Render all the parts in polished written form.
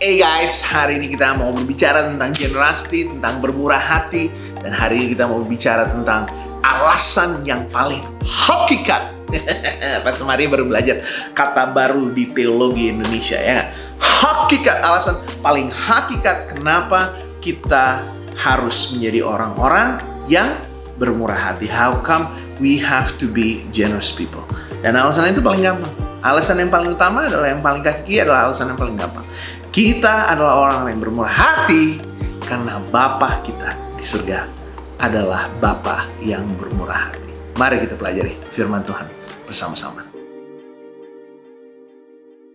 Hey guys, hari ini kita mau berbicara tentang generosity, tentang bermurah hati. Dan hari ini kita mau berbicara tentang alasan yang paling hakikat. Pastor Maria baru belajar kata baru di teologi Indonesia ya. Hakikat, alasan paling hakikat kenapa kita harus menjadi orang-orang yang bermurah hati. How come we have to be generous people? Dan alasan itu paling gampang. Alasan yang paling utama adalah yang paling kaki adalah alasan yang paling gampang. Kita adalah orang yang bermurah hati karena Bapa kita di surga adalah Bapa yang bermurah hati. Mari kita pelajari firman Tuhan bersama-sama.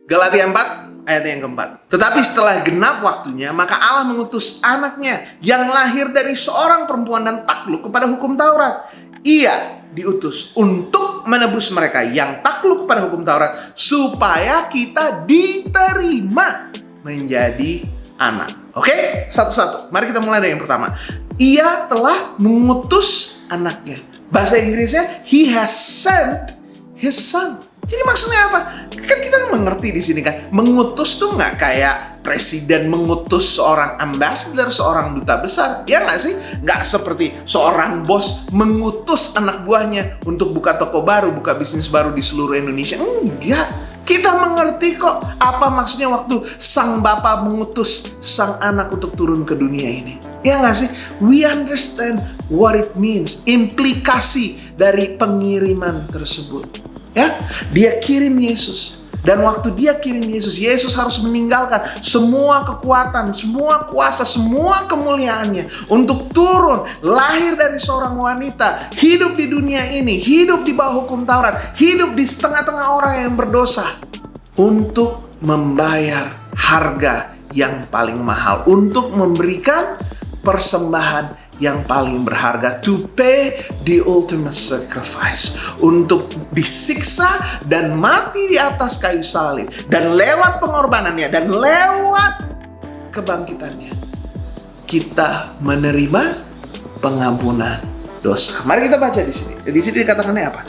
Galatia 4 ayat yang keempat. Tetapi setelah genap waktunya, maka Allah mengutus anaknya yang lahir dari seorang perempuan dan takluk kepada hukum Taurat. Ia diutus untuk menebus mereka yang takluk kepada hukum Taurat supaya kita diterima menjadi anak. Oke? Satu-satu. Mari kita mulai dari yang pertama. Ia telah mengutus anaknya. Bahasa Inggrisnya, He has sent His Son. Jadi maksudnya apa? Kan kita mengerti di sini kan, mengutus tuh nggak kayak presiden mengutus seorang ambassador, seorang duta besar, ya nggak sih? Nggak seperti seorang bos mengutus anak buahnya untuk buka toko baru, buka bisnis baru di seluruh Indonesia. Enggak. Kita mengerti kok apa maksudnya waktu sang Bapa mengutus sang anak untuk turun ke dunia ini. Ya nggak sih? We understand what it means, implikasi dari pengiriman tersebut. Ya, dia kirim Yesus. Dan waktu dia kirim Yesus, Yesus harus meninggalkan semua kekuatan, semua kuasa, semua kemuliaannya untuk turun, lahir dari seorang wanita, hidup di dunia ini, hidup di bawah hukum Taurat, hidup di tengah-tengah orang yang berdosa untuk membayar harga yang paling mahal, untuk memberikan persembahan yang paling berharga, to pay the ultimate sacrifice, untuk disiksa dan mati di atas kayu salib, dan lewat pengorbanannya dan lewat kebangkitannya kita menerima pengampunan dosa. Mari kita baca di sini. Di sini dikatakannya apa?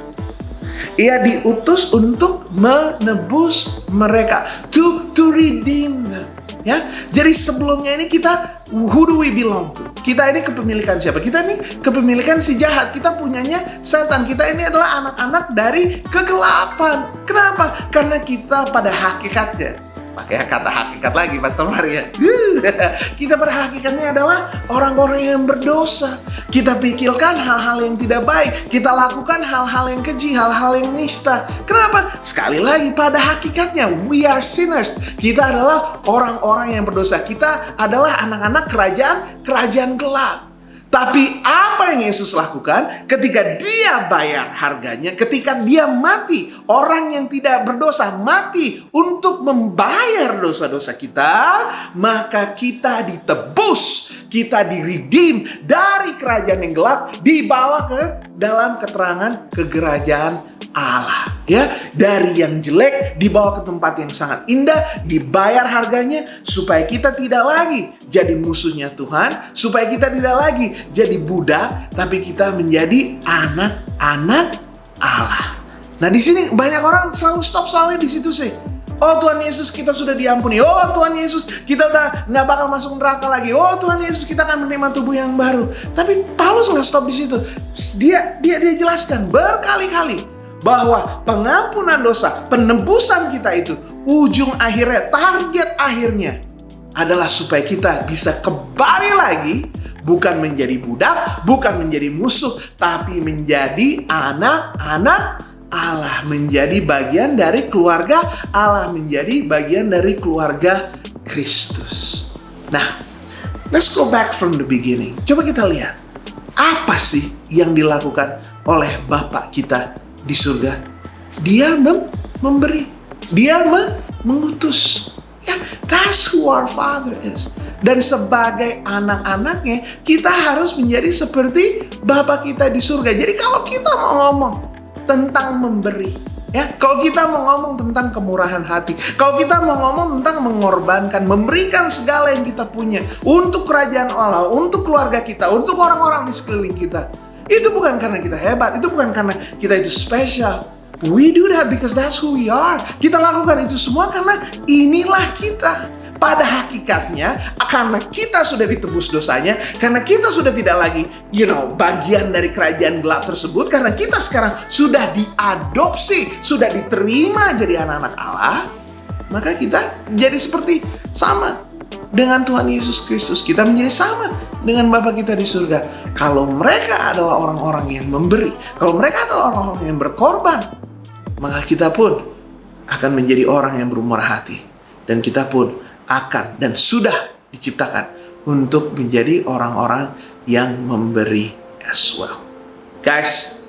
Ia diutus untuk menebus mereka, to redeem them. Ya, jadi sebelumnya ini kita, who do we belong to? Kita ini kepemilikan siapa? Kita ini kepemilikan si jahat. Kita punyanya setan. Kita ini adalah anak-anak dari kegelapan. Kenapa? Karena kita pada hakikatnya, pakai kata hakikat lagi, Pastor Maria. Kita pada hakikatnya adalah orang-orang yang berdosa. Kita pikirkan hal-hal yang tidak baik. Kita lakukan hal-hal yang keji, hal-hal yang nista. Kenapa? Sekali lagi, pada hakikatnya, we are sinners. Kita adalah orang-orang yang berdosa. Kita adalah anak-anak kerajaan gelap. Tapi apa yang Yesus lakukan ketika dia bayar harganya, ketika dia mati, orang yang tidak berdosa mati untuk membayar dosa-dosa kita, maka kita ditebus, kita diredeem dari kerajaan yang gelap, dibawa ke dalam keterangan kekerajaan Allah. Ya, dari yang jelek dibawa ke tempat yang sangat indah, dibayar harganya supaya kita tidak lagi jadi musuhnya Tuhan, supaya kita tidak lagi jadi budak, tapi kita menjadi anak-anak Allah. Nah, di sini banyak orang selalu stop soalnya di situ sih. Oh Tuhan Yesus, kita sudah diampuni. Oh Tuhan Yesus, kita udah nggak bakal masuk neraka lagi. Oh Tuhan Yesus, kita akan menerima tubuh yang baru. Tapi Paulus nggak stop di situ. Dia jelaskan berkali-kali bahwa pengampunan dosa, penebusan kita itu, ujung akhirnya, target akhirnya adalah supaya kita bisa kembali lagi, bukan menjadi budak, bukan menjadi musuh, tapi menjadi anak-anak Allah, menjadi bagian dari keluarga Allah, menjadi bagian dari keluarga Kristus. Nah, let's go back from the beginning. Coba kita lihat, apa sih yang dilakukan oleh Bapa kita di surga? Dia memberi, dia mengutus. Ya, that's who our Father is. Dan sebagai anak-anaknya, kita harus menjadi seperti Bapa kita di surga. Jadi kalau kita mau ngomong tentang memberi, ya, kalau kita mau ngomong tentang kemurahan hati, kalau kita mau ngomong tentang mengorbankan, memberikan segala yang kita punya untuk kerajaan Allah, untuk keluarga kita, untuk orang-orang di sekeliling kita, itu bukan karena kita hebat, itu bukan karena kita itu spesial. We do that because that's who we are. Kita lakukan itu semua karena inilah kita. pada hakikatnya karena kita sudah ditebus dosanya, karena kita sudah tidak lagi bagian dari kerajaan gelap tersebut, karena kita sekarang sudah diadopsi, sudah diterima jadi anak-anak Allah, maka kita jadi seperti sama dengan Tuhan Yesus Kristus. Kita menjadi sama dengan Bapa kita di surga. Kalau mereka adalah orang-orang yang memberi, kalau mereka adalah orang-orang yang berkorban, maka kita pun akan menjadi orang yang bermurah hati. Dan kita pun akan dan sudah diciptakan untuk menjadi orang-orang yang memberi as well. Guys,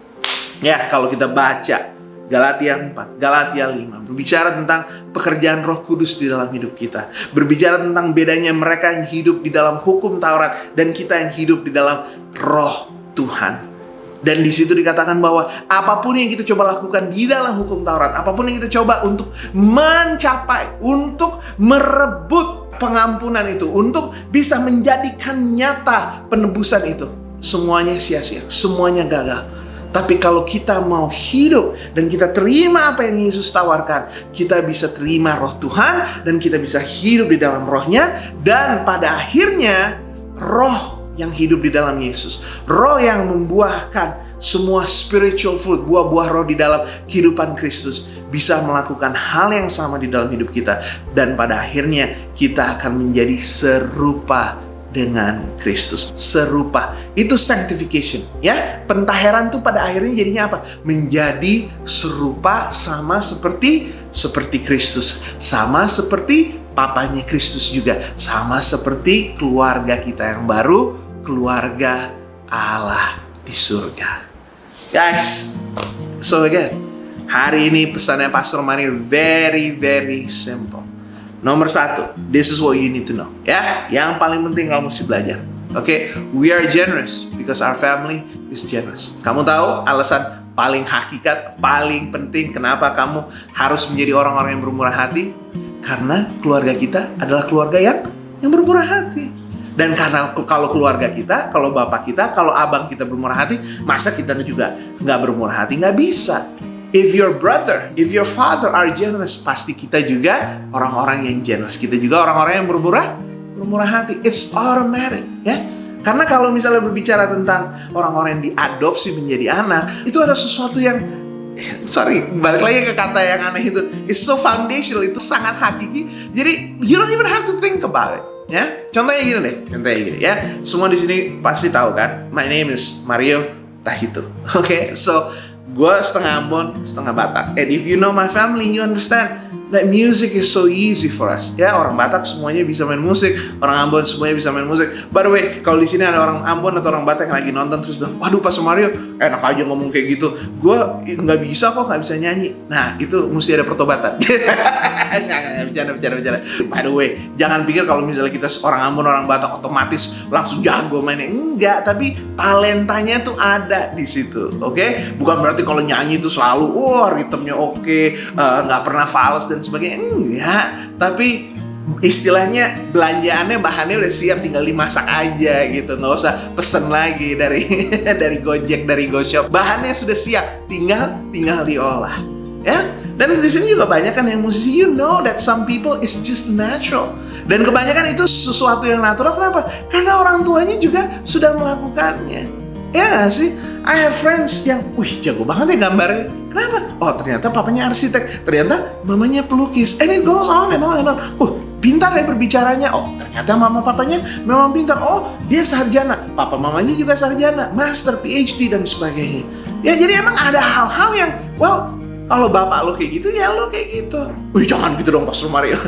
ya kalau kita baca Galatia 4, Galatia 5 berbicara tentang pekerjaan Roh Kudus di dalam hidup kita. Berbicara tentang bedanya mereka yang hidup di dalam hukum Taurat dan kita yang hidup di dalam Roh Tuhan. Dan di situ dikatakan bahwa apapun yang kita coba lakukan di dalam hukum Taurat, apapun yang kita coba untuk mencapai, untuk merebut pengampunan itu, untuk bisa menjadikan nyata penebusan itu, semuanya sia-sia, semuanya gagal. Tapi kalau kita mau hidup dan kita terima apa yang Yesus tawarkan, kita bisa terima Roh Tuhan dan kita bisa hidup di dalam Roh-Nya. Dan pada akhirnya Roh yang hidup di dalam Yesus, Roh yang membuahkan semua spiritual fruit, buah-buah roh di dalam kehidupan Kristus, bisa melakukan hal yang sama di dalam hidup kita. Dan pada akhirnya kita akan menjadi serupa dengan Kristus. Serupa, itu sanctification, ya. Pentaheran tuh pada akhirnya jadinya apa? Menjadi serupa, sama seperti Kristus, sama seperti papanya Kristus juga, sama seperti keluarga kita yang baru, keluarga Allah di surga. Guys, so again, hari ini pesannya Pastor Mario very simple. Nomor 1, this is what you need to know. Ya, yang paling penting kamu mesti belajar. Oke, we are generous because our family is generous. Kamu tahu alasan paling hakikat, paling penting kenapa kamu harus menjadi orang-orang yang bermurah hati? Karena keluarga kita adalah keluarga yang bermurah hati. Dan karena kalau keluarga kita, kalau bapak kita, kalau abang kita bermurah hati, masa kita juga nggak bermurah hati? Nggak bisa. If your brother, if your father are generous, pasti kita juga orang-orang yang generous. Kita juga orang-orang yang bermurah hati. It's automatic, ya. Karena kalau misalnya berbicara tentang orang-orang yang diadopsi menjadi anak, itu ada sesuatu yang, balik lagi ke kata yang aneh itu. It's so foundational, itu sangat hakiki. Jadi you don't even have to think about it, ya. Contohnya gini ya. Semua di sini pasti tahu kan, my name is Mario Tahito. Oke, so gue setengah Ambon, setengah Batak. And if you know my family, you understand that music is so easy for us. Ya, orang Batak semuanya bisa main musik, orang Ambon semuanya bisa main musik. By the way, kalau di sini ada orang Ambon atau orang Batak yang lagi nonton terus bilang, waduh Pastor Mario, enak aja ngomong kayak gitu. Gue nggak bisa kok, nggak bisa nyanyi. Nah, itu mesti ada pertobatan. Bercanda. By the way, jangan pikir kalau misalnya kita orang Ambon, orang Batak otomatis langsung jago mainnya. Enggak, tapi talentanya tuh ada di situ. Oke? Bukan berarti kalau nyanyi itu selalu, ritmenya oke, nggak pernah fals dan sebagainya. Enggak, tapi istilahnya belanjaannya, bahannya udah siap, tinggal dimasak aja gitu. Nggak usah pesen lagi dari Gojek, dari GoShop. Bahannya sudah siap, tinggal diolah. Ya, dan di sini juga banyak kan yang musisi. You know that some people is just natural. Dan kebanyakan itu sesuatu yang natural. Kenapa? Karena orang tuanya juga sudah melakukannya. Ya gak sih? I have friends yang, jago banget ya gambarnya. Kenapa? Oh, ternyata papanya arsitek, ternyata mamanya pelukis. And it goes on and on and on. Pintar ya berbicaranya. Oh, ternyata mama papanya memang pintar. Oh, dia sarjana. Papa mamanya juga sarjana, master, PhD dan sebagainya. Ya, jadi emang ada hal-hal yang, kalau bapak lo kayak gitu, ya lo kayak gitu. Jangan gitu dong Pastor Mario.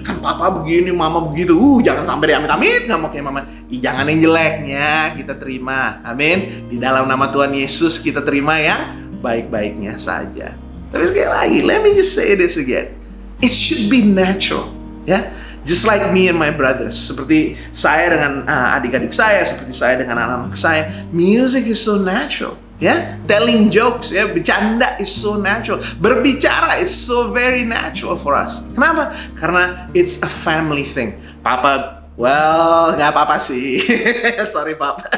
Kan papa begini, mama begitu. Jangan sampai amit-amit nggak mau kayak mama. Jangan yang jeleknya kita terima. Amin. Di dalam nama Tuhan Yesus kita terima yang baik-baiknya saja. Tapi sekali lagi, let me just say this again. It should be natural, ya. Just like me and my brothers. Seperti saya dengan adik-adik saya, seperti saya dengan anak-anak saya. Music is so natural. Ya, telling jokes, ya, bercanda is so natural. Berbicara is so very natural for us. Kenapa? Karena it's a family thing. Papa, nggak apa-apa sih. Sorry Papa.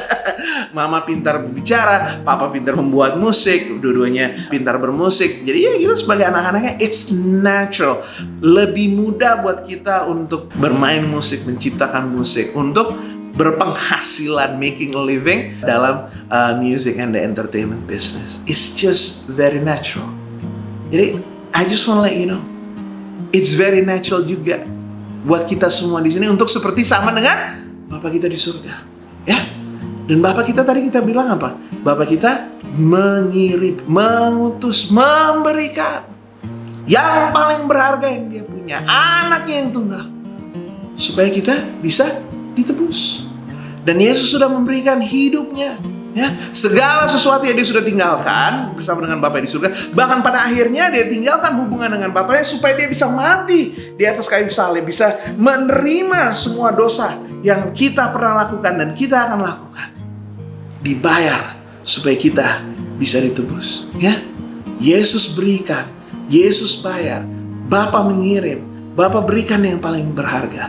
Mama pintar berbicara, papa pintar membuat musik, dua-duanya pintar bermusik. Jadi ya kita sebagai anak-anaknya, it's natural. Lebih mudah buat kita untuk bermain musik, menciptakan musik, untuk berpenghasilan, making a living dalam music and the entertainment business. It's just very natural. Jadi I just want to let you know, it's very natural juga buat kita semua di sini untuk seperti sama dengan Bapa kita di surga, ya. Dan Bapa kita tadi kita bilang apa? Bapa kita mengirim, mengutus, memberikan yang paling berharga yang dia punya, anaknya yang tunggal, supaya kita bisa ditebus. Dan Yesus sudah memberikan hidupnya, ya, segala sesuatu yang dia sudah tinggalkan bersama dengan Bapa di surga. Bahkan pada akhirnya dia tinggalkan hubungan dengan Bapaknya supaya dia bisa mati di atas kayu salib, bisa menerima semua dosa yang kita pernah lakukan dan kita akan lakukan, dibayar supaya kita bisa ditebus, ya. Yesus berikan, Yesus bayar, Bapa mengirim, Bapa berikan yang paling berharga.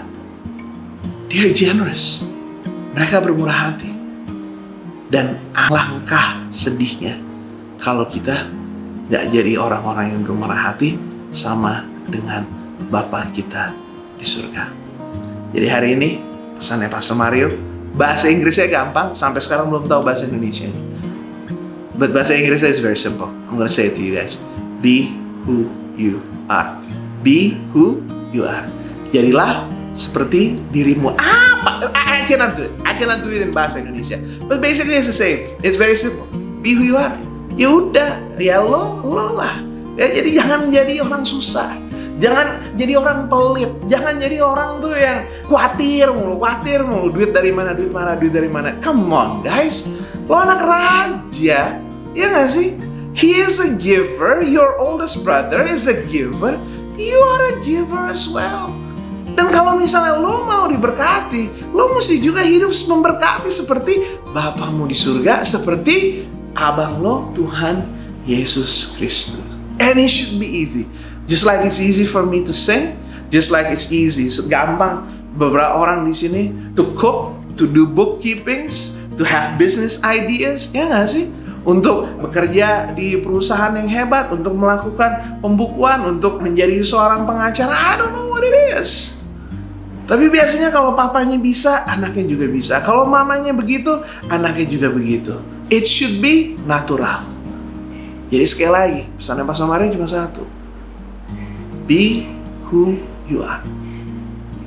They're generous. Mereka bermurah hati. Dan alangkah sedihnya kalau kita gak jadi orang-orang yang bermurah hati sama dengan Bapa kita di surga. Jadi hari ini pesannya Pastor Mario, bahasa Inggrisnya gampang, sampai sekarang belum tahu bahasa Indonesia. But bahasa Inggrisnya is very simple. I'm gonna say it to you guys. Be who you are. Be who you are. Jadilah seperti dirimu. I cannot do it. I cannot do it in bahasa Indonesia. But basically it's the same. It's very simple. Be who you are. Ya udah, ya lo lah. Ya, jadi jangan jadi orang susah. Jangan jadi orang pelit. Jangan jadi orang tuh yang khawatir mulu. Duit dari mana? Come on guys. Lo anak raja. Ya gak sih? He is a giver. Your oldest brother is a giver. You are a giver as well. Dan kalau misalnya lo mau diberkati, lo mesti juga hidup memberkati seperti Bapamu di surga, seperti Abang lo, Tuhan Yesus Kristus. And it should be easy. Just like it's easy for me to sing, just like it's easy, gampang beberapa orang di sini to cook, to do bookkeepings, to have business ideas, ya nggak sih? Untuk bekerja di perusahaan yang hebat, untuk melakukan pembukuan, untuk menjadi seorang pengacara. I don't know what it is. Tapi biasanya kalau papanya bisa, anaknya juga bisa. Kalau mamanya begitu, anaknya juga begitu. It should be natural. Jadi sekali lagi, pesannya Pastor Mario cuma satu. Be who you are.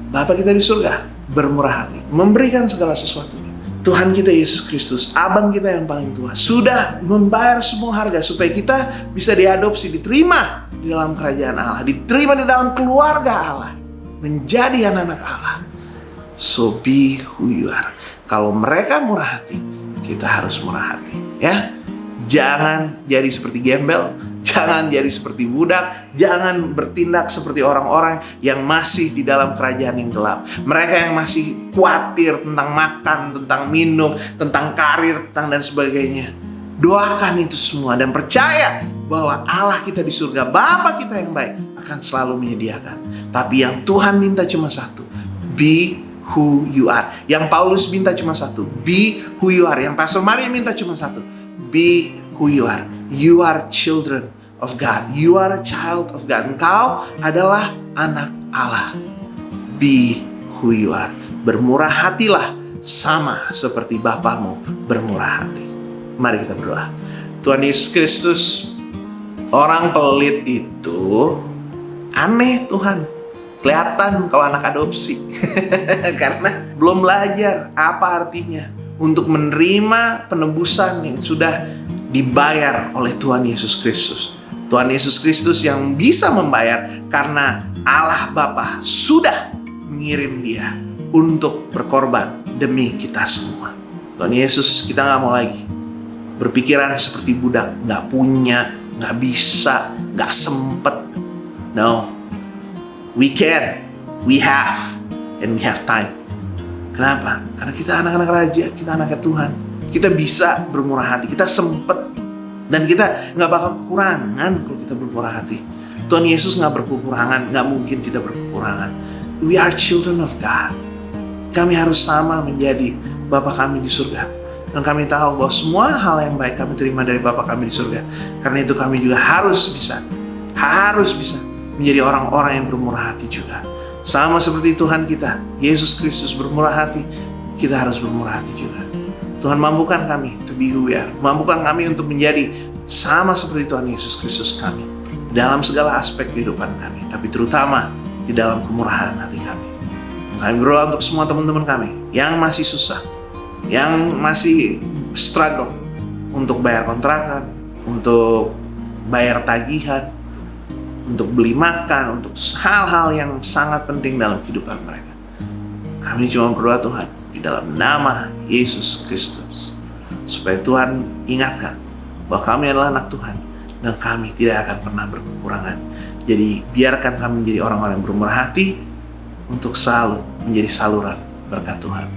Bapa kita di surga bermurah hati, memberikan segala sesuatu. Tuhan kita Yesus Kristus, Abang kita yang paling tua, sudah membayar semua harga supaya kita bisa diadopsi, diterima di dalam kerajaan Allah, diterima di dalam keluarga Allah, menjadi anak-anak Allah. So be who you are. Kalau mereka murah hati, kita harus murah hati, ya. Jangan jadi seperti gembel, jangan jadi seperti budak, jangan bertindak seperti orang-orang yang masih di dalam kerajaan yang gelap. Mereka yang masih khawatir tentang makan, tentang minum, tentang karir, tentang dan sebagainya. Doakan itu semua dan percaya bahwa Allah kita di surga, Bapa kita yang baik akan selalu menyediakan. Tapi yang Tuhan minta cuma satu, be who you are. Yang Paulus minta cuma satu, be who you are. Yang Pastor Maria minta cuma satu, be who you are. You are children of God. You are a child of God. Engkau adalah anak Allah. Be who you are. Bermurah hatilah sama seperti Bapamu bermurah hati. Mari kita berdoa. Tuhan Yesus Kristus, orang pelit itu aneh Tuhan. Kelihatan kalau anak adopsi. Karena belum belajar apa artinya untuk menerima penebusan yang sudah dibayar oleh Tuhan Yesus Kristus. Tuhan Yesus Kristus yang bisa membayar karena Allah Bapa sudah mengirim dia untuk berkorban demi kita semua. Tuhan Yesus, kita gak mau lagi berpikiran seperti budak, gak punya, gak bisa, gak sempet. No, we can, we have, and we have time. Kenapa? Karena kita anak-anak raja, kita anaknya Tuhan. Kita bisa bermurah hati, kita sempet. Dan kita gak bakal kekurangan kalau kita bermurah hati. Tuhan Yesus gak berkekurangan, gak mungkin kita berkekurangan. We are children of God. Kami harus sama menjadi Bapa kami di surga. Dan kami tahu bahwa semua hal yang baik kami terima dari Bapa kami di surga. Karena itu kami juga harus bisa menjadi orang-orang yang bermurah hati juga. Sama seperti Tuhan kita, Yesus Kristus bermurah hati, kita harus bermurah hati juga. Tuhan, mampukan kami to be who we are. Mampukan kami untuk menjadi sama seperti Tuhan Yesus Kristus kami dalam segala aspek kehidupan kami, tapi terutama di dalam kemurahan hati kami. Kami berdoa untuk semua teman-teman kami yang masih susah, yang masih struggle untuk bayar kontrakan, untuk bayar tagihan, untuk beli makan, untuk hal-hal yang sangat penting dalam kehidupan mereka. Kami cuma berdoa Tuhan, di dalam nama Yesus Kristus, supaya Tuhan ingatkan bahwa kami adalah anak Tuhan dan kami tidak akan pernah berkekurangan. Jadi biarkan kami menjadi orang-orang yang bermurah hati untuk selalu menjadi saluran berkat Tuhan.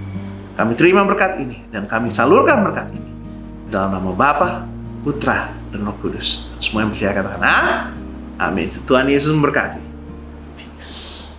Kami terima berkat ini dan kami salurkan berkat ini dalam nama Bapa, Putra, dan Roh Kudus. Semua yang percaya katakan amin. Tuhan Yesus memberkati. Peace.